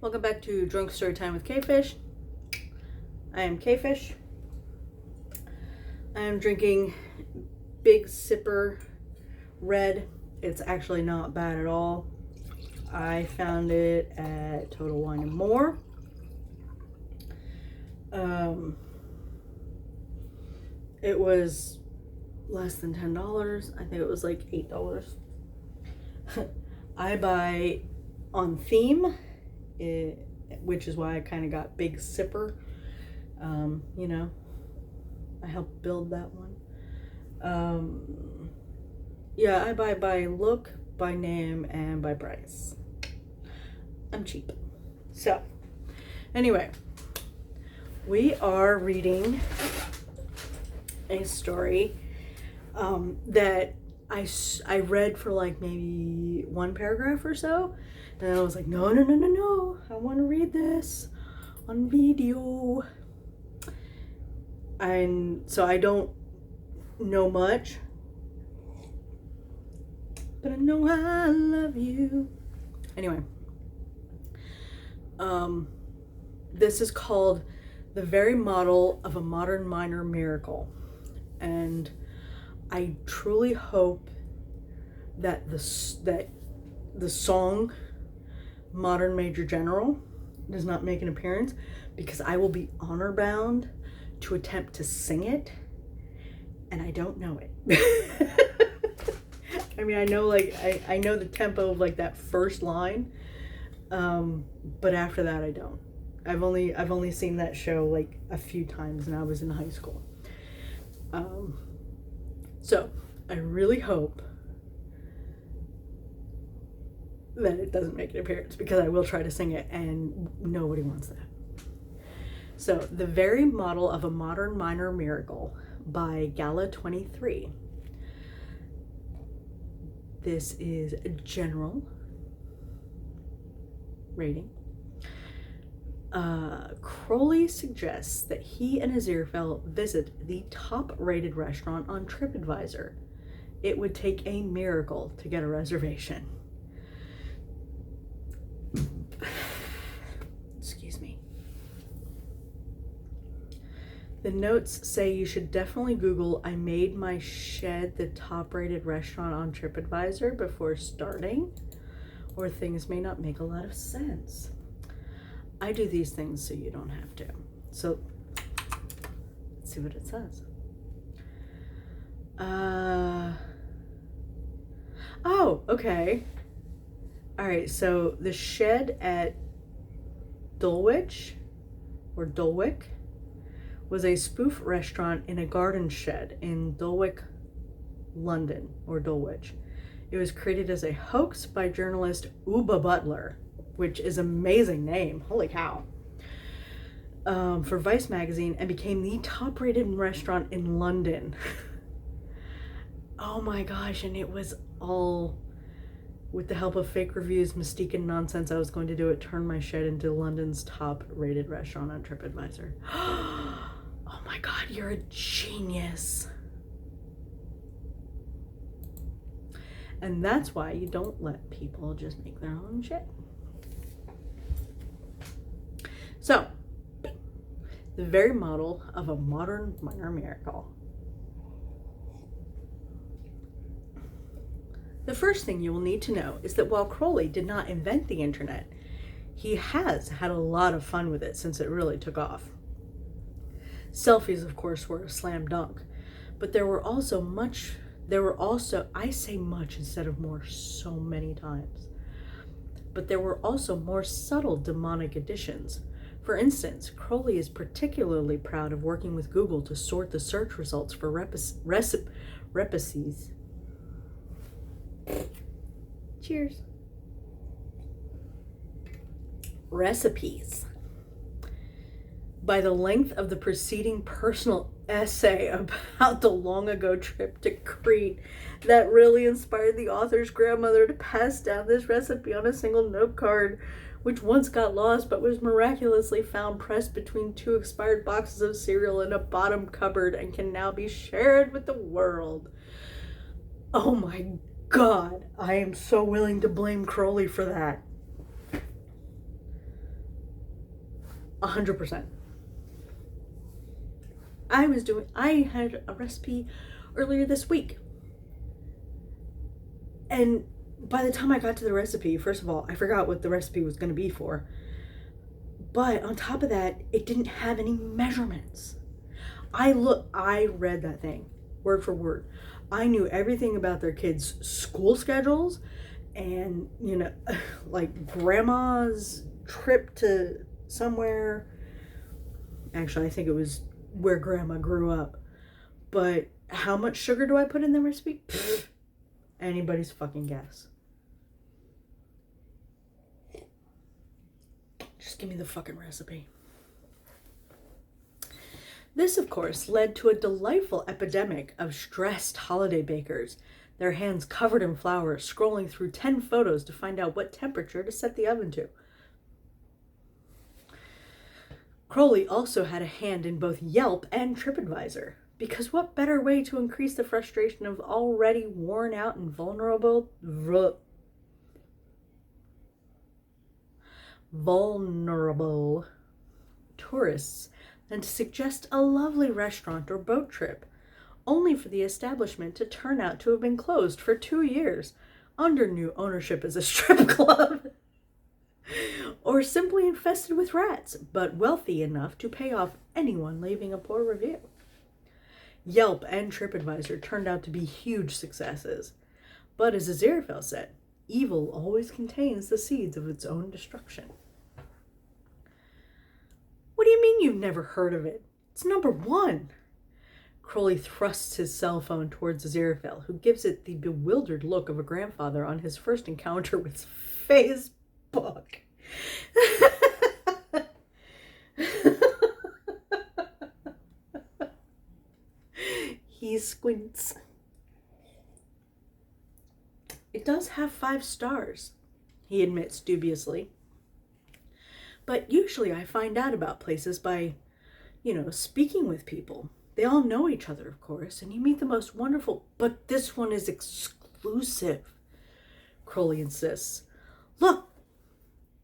welcome back to Drunk Storytime with Quefish. I am Quefish. I am drinking Big Sipper Red. It's actually not bad at all. I found it at Total Wine and More. It was less than $10. I think it was like $8. I buy on theme, which is why I kind of got Big Sipper. You know, I helped build that one. Yeah, I buy by look, by name, and by price. I'm cheap. So, anyway, we are reading a story that I read for like maybe one paragraph or so, and I was like, no, I want to read this on video. And so I don't know much, but I know I love you. Anyway, this is called The Very Model of a Modern Minor Miracle. And I truly hope that the song Modern Major General does not make an appearance, because I will be honor bound to attempt to sing it, and I don't know it. I mean, I know I know the tempo of like that first line, but after that I don't. I've only seen that show like a few times, and I was in high school. So I really hope that it doesn't make an appearance, because I will try to sing it, and nobody wants that. So, The Very Model of a Modern Minor Miracle by Gala23. This is a general rating. Crowley suggests that he and Aziraphale visit the top-rated restaurant on TripAdvisor. It would take a miracle to get a reservation. Excuse me. The notes say you should definitely Google "I made my shed the top-rated restaurant on TripAdvisor" before starting, or things may not make a lot of sense. I do these things so you don't have to. So, let's see what it says. Oh, okay. All right, so the shed at Dulwich was a spoof restaurant in a garden shed in Dulwich, London, or Dulwich. It was created as a hoax by journalist Uba Butler, which is an amazing name, holy cow, for Vice magazine, and became the top-rated restaurant in London. Oh my gosh, and it was all with the help of fake reviews, mystique, and nonsense. I was going to do it, turn my shed into London's top-rated restaurant on TripAdvisor. Oh my god, you're a genius. And that's why you don't let people just make their own shit. So, the very model of a modern minor miracle. The first thing you will need to know is that while Crowley did not invent the internet, he has had a lot of fun with it since it really took off. Selfies, of course, were a slam dunk, but I say much instead of more so many times, but there were also more subtle demonic additions. For instance, Crowley is particularly proud of working with Google to sort the search results for recipes. Cheers. Recipes by the length of the preceding personal essay about the long ago trip to Crete that really inspired the author's grandmother to pass down this recipe on a single note card, which once got lost but was miraculously found pressed between two expired boxes of cereal in a bottom cupboard and can now be shared with the world. Oh my God, I am so willing to blame Crowley for that. 100%. I had a recipe earlier this week. And by the time I got to the recipe, first of all, I forgot what the recipe was going to be for. But on top of that, it didn't have any measurements. I read that thing word for word. I knew everything about their kids' school schedules and, like grandma's trip to somewhere. Actually, I think it was where grandma grew up. But how much sugar do I put in the recipe? Pfft, anybody's fucking guess. Just give me the fucking recipe. This, of course, led to a delightful epidemic of stressed holiday bakers, their hands covered in flour, scrolling through 10 photos to find out what temperature to set the oven to. Crowley also had a hand in both Yelp and TripAdvisor, because what better way to increase the frustration of already worn out and vulnerable tourists than to suggest a lovely restaurant or boat trip, only for the establishment to turn out to have been closed for 2 years under new ownership as a strip club, or simply infested with rats, but wealthy enough to pay off anyone leaving a poor review. Yelp and TripAdvisor turned out to be huge successes, but as Aziraphale said, evil always contains the seeds of its own destruction. What do you mean you've never heard of it? It's #1. Crowley thrusts his cell phone towards Aziraphale, who gives it the bewildered look of a grandfather on his first encounter with Facebook. He squints. It does have 5 stars, he admits dubiously. But usually I find out about places by, speaking with people. They all know each other, of course, and you meet the most wonderful, but this one is exclusive, Crowley insists. Look,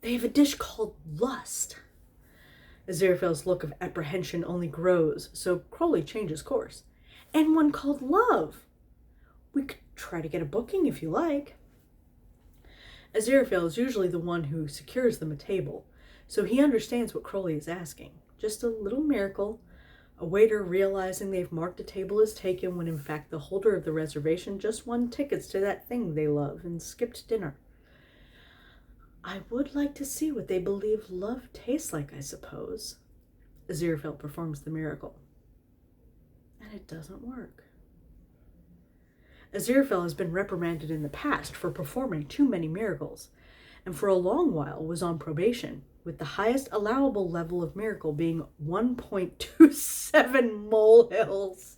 they have a dish called Lust. Aziraphale's look of apprehension only grows, so Crowley changes course. And one called Love. We could try to get a booking if you like. Aziraphale is usually the one who secures them a table, so he understands what Crowley is asking. Just a little miracle, a waiter realizing they've marked a table as taken when in fact the holder of the reservation just won tickets to that thing they love and skipped dinner. I would like to see what they believe love tastes like, I suppose. Aziraphale performs the miracle. And it doesn't work. Aziraphale has been reprimanded in the past for performing too many miracles, and for a long while was on probation, with the highest allowable level of miracle being 1.27 molehills.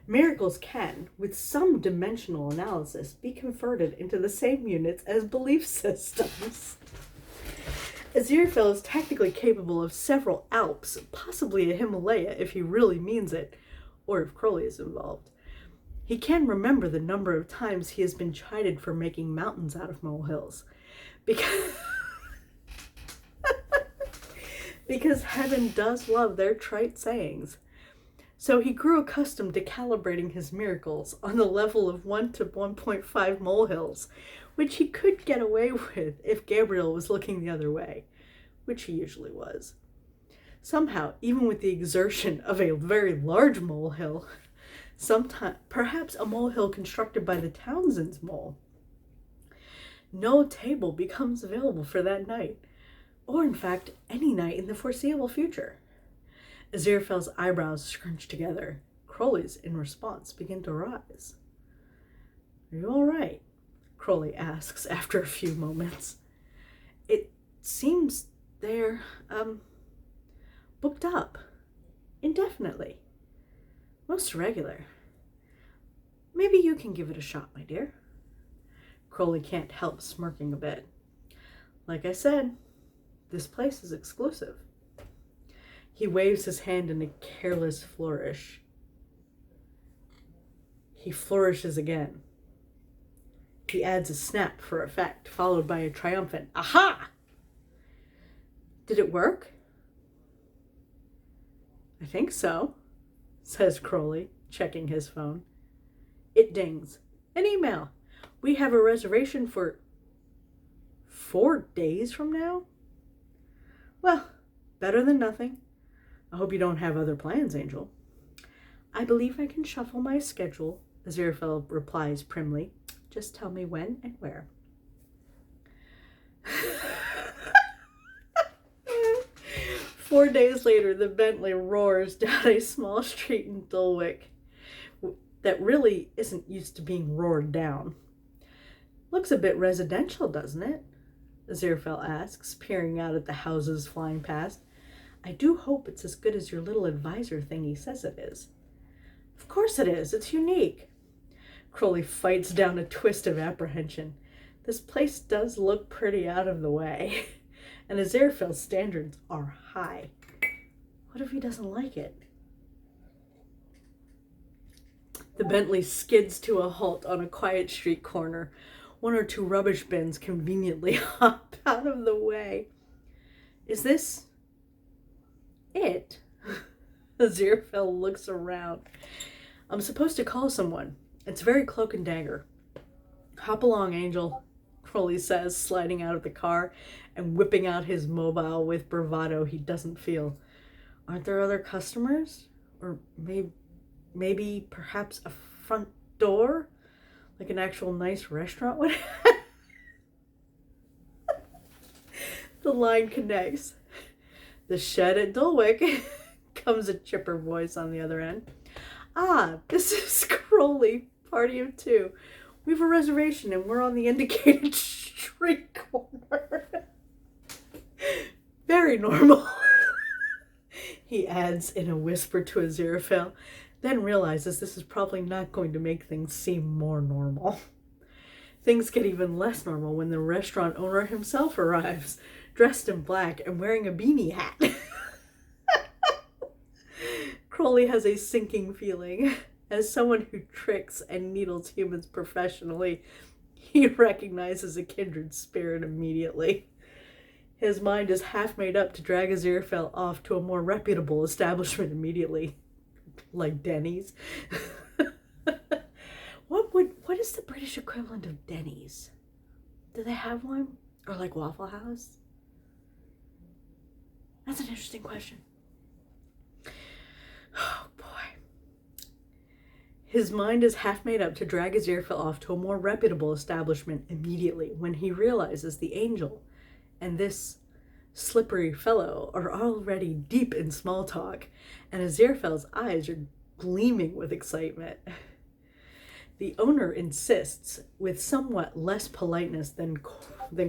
Miracles can, with some dimensional analysis, be converted into the same units as belief systems. Aziraphale is technically capable of several Alps, possibly a Himalaya if he really means it, or if Crowley is involved. He can remember the number of times he has been chided for making mountains out of molehills, because heaven does love their trite sayings. So he grew accustomed to calibrating his miracles on the level of 1 to 1.5 molehills, which he could get away with if Gabriel was looking the other way, which he usually was. Somehow, even with the exertion of a very large molehill, perhaps a molehill constructed by the Townsend's mole, no table becomes available for that night, or in fact, any night in the foreseeable future. Aziraphale's eyebrows scrunch together. Crowley's, in response, begin to rise. Are you all right? Crowley asks after a few moments. It seems they're, booked up. Indefinitely. Most irregular. Maybe you can give it a shot, my dear. Crowley can't help smirking a bit. Like I said, this place is exclusive. He waves his hand in a careless flourish. He flourishes again. He adds a snap for effect, followed by a triumphant aha! Did it work? I think so, says Crowley, checking his phone. It dings. An email. We have a reservation for 4 days from now? Well, better than nothing. I hope you don't have other plans, Angel. I believe I can shuffle my schedule, Aziraphale replies primly. Just tell me when and where. 4 days later, the Bentley roars down a small street in Dulwich that really isn't used to being roared down. Looks a bit residential, doesn't it? Aziraphale asks, peering out at the houses flying past. I do hope it's as good as your little advisor thingy says it is. Of course it is. It's unique. Crowley fights down a twist of apprehension. This place does look pretty out of the way, and Aziraphale's standards are high. What if he doesn't like it? The Bentley skids to a halt on a quiet street corner. 1 or 2 rubbish bins conveniently hop out of the way. Is this it? Aziraphale looks around. I'm supposed to call someone. It's very cloak and dagger. Hop along, Angel, Crowley says, sliding out of the car and whipping out his mobile with bravado he doesn't feel. Aren't there other customers? Or maybe perhaps a front door? Like an actual nice restaurant would have? The line connects. The shed at Dulwich, comes a chipper voice on the other end. Ah, this is Crowley, party of 2. We have a reservation and we're on the indicated street corner. Very normal, he adds in a whisper to Aziraphale, then realizes this is probably not going to make things seem more normal. Things get even less normal when the restaurant owner himself arrives, dressed in black and wearing a beanie hat. Crowley has a sinking feeling. As someone who tricks and needles humans professionally, he recognizes a kindred spirit immediately. His mind is half made up to drag Aziraphale off to a more reputable establishment immediately. Like Denny's. What is the British equivalent of Denny's? Do they have one? Or like Waffle House? That's an interesting question. Oh boy. His mind is half made up to drag Aziraphale off to a more reputable establishment immediately when he realizes the Angel and this slippery fellow are already deep in small talk, and Aziraphale's eyes are gleaming with excitement. The owner insists, with somewhat less politeness than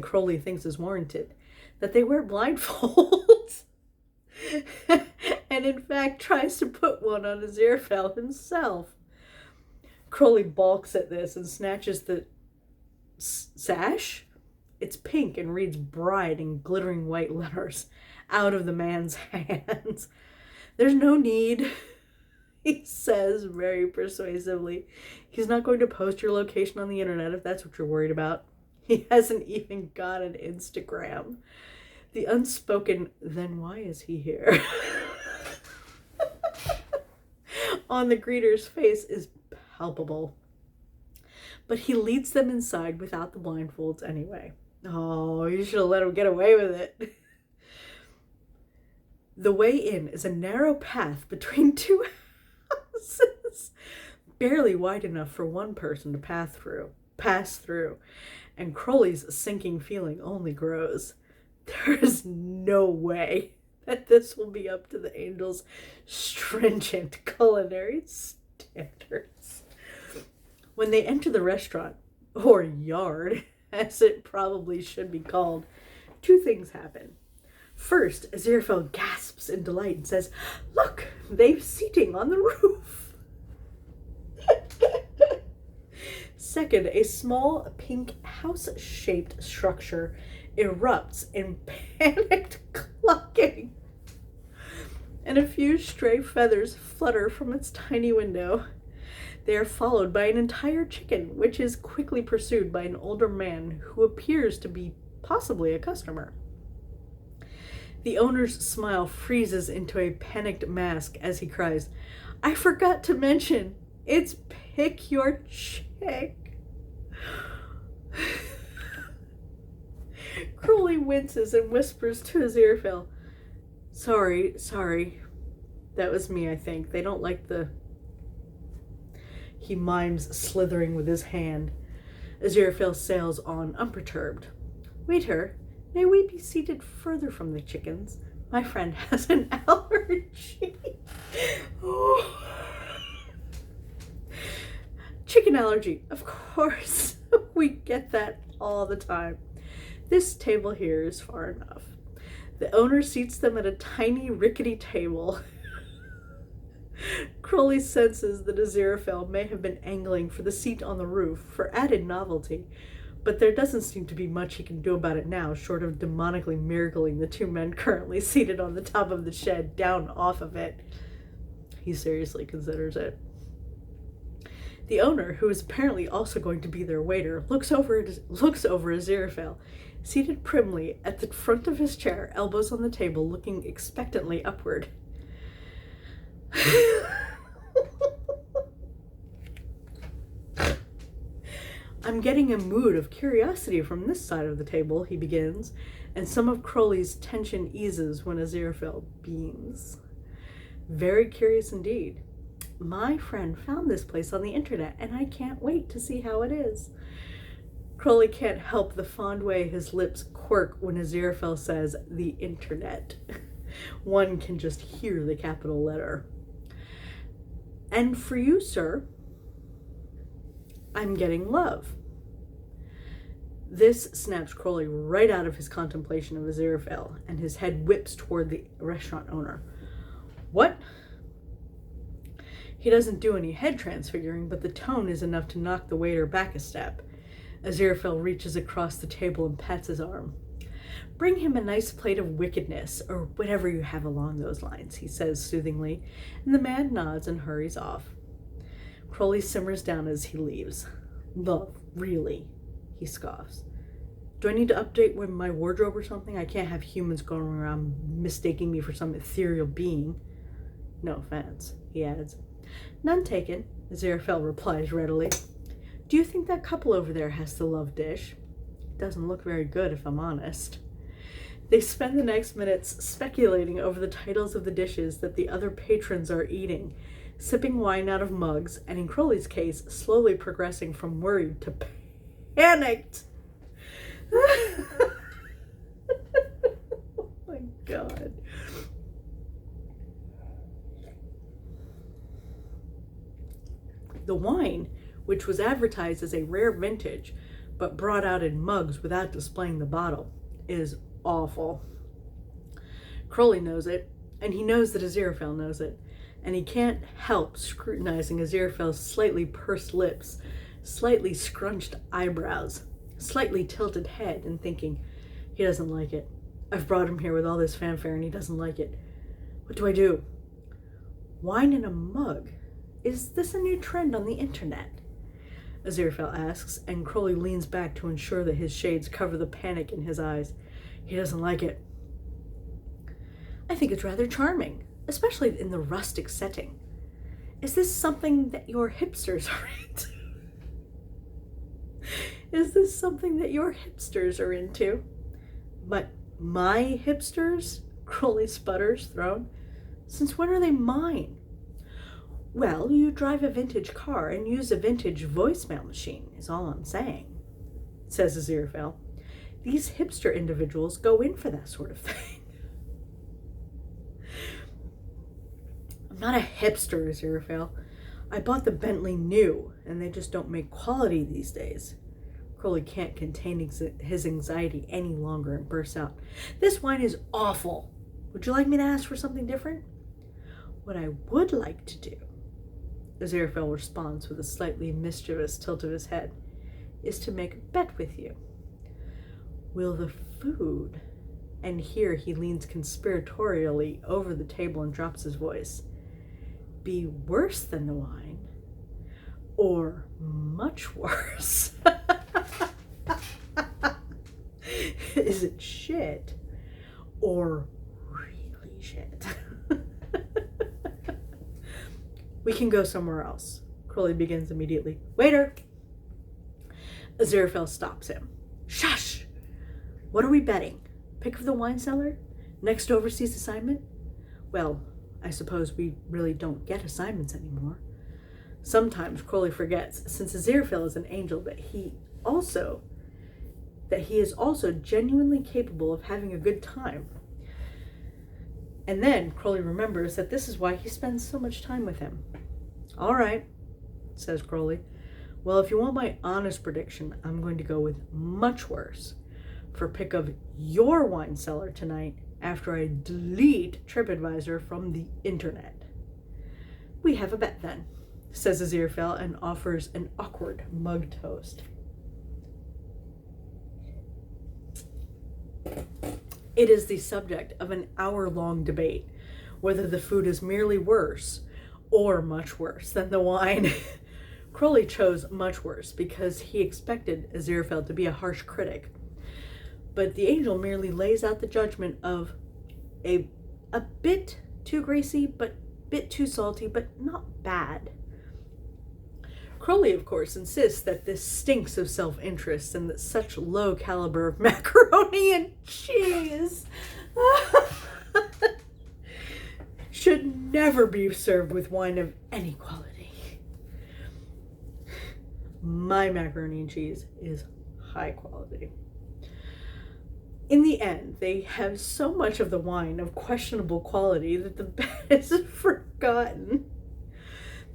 Crowley thinks is warranted, that they wear blindfolds, and in fact tries to put one on Aziraphale himself. Crowley balks at this and snatches the sash. It's pink and reads bride in glittering white letters out of the man's hands. There's no need, he says very persuasively. He's not going to post your location on the internet if that's what you're worried about. He hasn't even got an Instagram. The unspoken, then why is he here? On the greeter's face is palpable. But he leads them inside without the blindfolds anyway. Oh, you should have let him get away with it. The way in is a narrow path between 2 houses, barely wide enough for one person to pass through, and Crowley's sinking feeling only grows. There is no way that this will be up to the Angel's stringent culinary standards. When they enter the restaurant, or yard, as it probably should be called, 2 things happen. First, Aziraphale gasps in delight and says, "Look, they've seating on the roof." Second, a small pink house-shaped structure erupts in panicked clucking, and a few stray feathers flutter from its tiny window. They are followed by an entire chicken, which is quickly pursued by an older man who appears to be possibly a customer. The owner's smile freezes into a panicked mask as he cries, "I forgot to mention, it's pick your chick." Crowley winces and whispers to Aziraphale, Sorry. That was me, I think. They don't like the... He mimes slithering with his hand. Aziraphale sails on, unperturbed. Waiter, may we be seated further from the chickens? My friend has an allergy. Oh. Chicken allergy, of course. We get that all the time. This table here is far enough. The owner seats them at a tiny, rickety table. Crowley senses that Aziraphale may have been angling for the seat on the roof for added novelty, but there doesn't seem to be much he can do about it now, short of demonically miracling the two men currently seated on the top of the shed down off of it. He seriously considers it. The owner, who is apparently also going to be their waiter, looks over Aziraphale, seated primly at the front of his chair, elbows on the table, looking expectantly upward. I'm getting a mood of curiosity from this side of the table, he begins, and some of Crowley's tension eases when Aziraphale beams. Very curious indeed. My friend found this place on the internet, and I can't wait to see how it is. Crowley can't help the fond way his lips quirk when Aziraphale says the internet. One can just hear the capital letter. And for you, sir, I'm getting love. This snaps Crowley right out of his contemplation of Aziraphale, and his head whips toward the restaurant owner. What? He doesn't do any head transfiguring, but the tone is enough to knock the waiter back a step. Aziraphale reaches across the table and pats his arm. Bring him a nice plate of wickedness, or whatever you have along those lines, he says soothingly, and the man nods and hurries off. Crowley simmers down as he leaves. Love, really, he scoffs. Do I need to update my wardrobe or something? I can't have humans going around mistaking me for some ethereal being. No offense, he adds. None taken, Aziraphale replies readily. Do you think that couple over there has the love dish? It doesn't look very good, if I'm honest. They spend the next minutes speculating over the titles of the dishes that the other patrons are eating, sipping wine out of mugs, and in Crowley's case, slowly progressing from worried to panicked. Oh my God. The wine, which was advertised as a rare vintage, but brought out in mugs without displaying the bottle, is awful. Crowley knows it, and he knows that Aziraphale knows it, and he can't help scrutinizing Aziraphale's slightly pursed lips, slightly scrunched eyebrows, slightly tilted head, and thinking, he doesn't like it. I've brought him here with all this fanfare, and he doesn't like it. What do I do? Wine in a mug? Is this a new trend on the internet? Aziraphale asks, and Crowley leans back to ensure that his shades cover the panic in his eyes. He doesn't like it. I think it's rather charming, especially in the rustic setting. Is this something that your hipsters are into? Is this something that your hipsters are into? But my hipsters? Crowley sputters, thrown. Since when are they mine? Well, you drive a vintage car and use a vintage voicemail machine, is all I'm saying, says Aziraphale. These hipster individuals go in for that sort of thing. I'm not a hipster, Aziraphale. I bought the Bentley new, and they just don't make quality these days. Crowley can't contain his anxiety any longer and bursts out. This wine is awful. Would you like me to ask for something different? What I would like to do, Aziraphale responds with a slightly mischievous tilt of his head, is to make a bet with you. Will the food, and here he leans conspiratorially over the table and drops his voice, be worse than the wine, or much worse? Is it shit or really shit? We can go somewhere else. Crowley begins immediately. Waiter! Aziraphale stops him. Shush! What are we betting? Pick of the wine cellar? Next overseas assignment? Well, I suppose we really don't get assignments anymore. Sometimes Crowley forgets, since Aziraphale is an angel, that he is also genuinely capable of having a good time. And then Crowley remembers that this is why he spends so much time with him. All right, says Crowley. Well, if you want my honest prediction, I'm going to go with much worse for pick of your wine cellar tonight after I delete TripAdvisor from the internet. We have a bet then, says Aziraphale and offers an awkward mug toast. It is the subject of an hour-long debate whether the food is merely worse or much worse than the wine. Crowley chose much worse because he expected Aziraphale to be a harsh critic. But the angel merely lays out the judgment of a bit too greasy, but bit too salty, but not bad. Crowley, of course, insists that this stinks of self-interest and that such low caliber of macaroni and cheese should never be served with wine of any quality. My macaroni and cheese is high quality. In the end, they have so much of the wine of questionable quality that the bet is forgotten.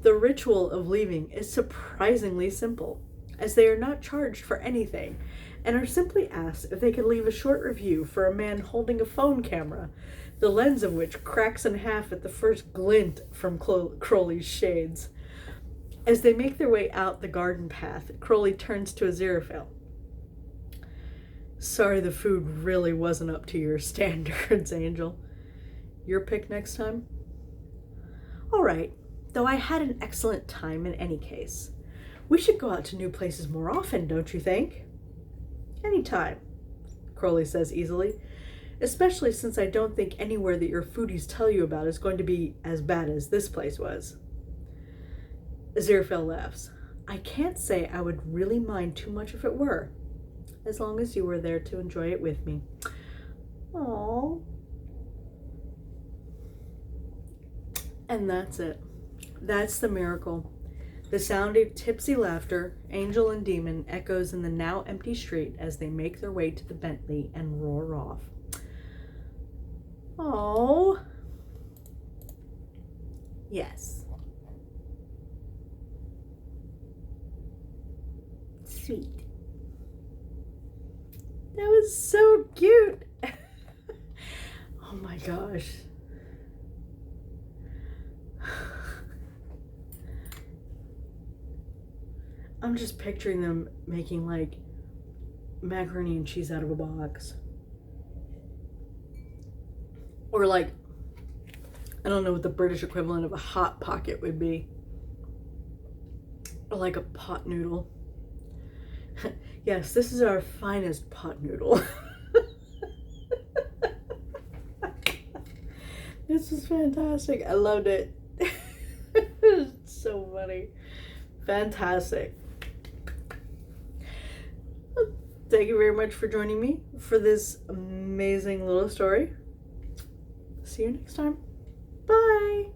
The ritual of leaving is surprisingly simple, as they are not charged for anything and are simply asked if they could leave a short review for a man holding a phone camera, the lens of which cracks in half at the first glint from Crowley's shades. As they make their way out the garden path, Crowley turns to Aziraphale. Sorry the food really wasn't up to your standards, Angel. Your pick next time? All right, though I had an excellent time in any case. We should go out to new places more often, don't you think? Anytime, Crowley says easily, especially since I don't think anywhere that your foodies tell you about is going to be as bad as this place was. Aziraphale laughs. I can't say I would really mind too much if it were, as long as you were there to enjoy it with me. Aww. And that's it. That's the miracle. The sound of tipsy laughter, angel and demon, echoes in the now empty street as they make their way to the Bentley and roar off. Oh, yes. Sweet. That was so cute. Oh my gosh. I'm just picturing them making like macaroni and cheese out of a box. Or like, I don't know what the British equivalent of a hot pocket would be. Or like a pot noodle. Yes, this is our finest pot noodle. This was fantastic. I loved it. It's so funny. Fantastic. Thank you very much for joining me for this amazing little story. See you next time. Bye.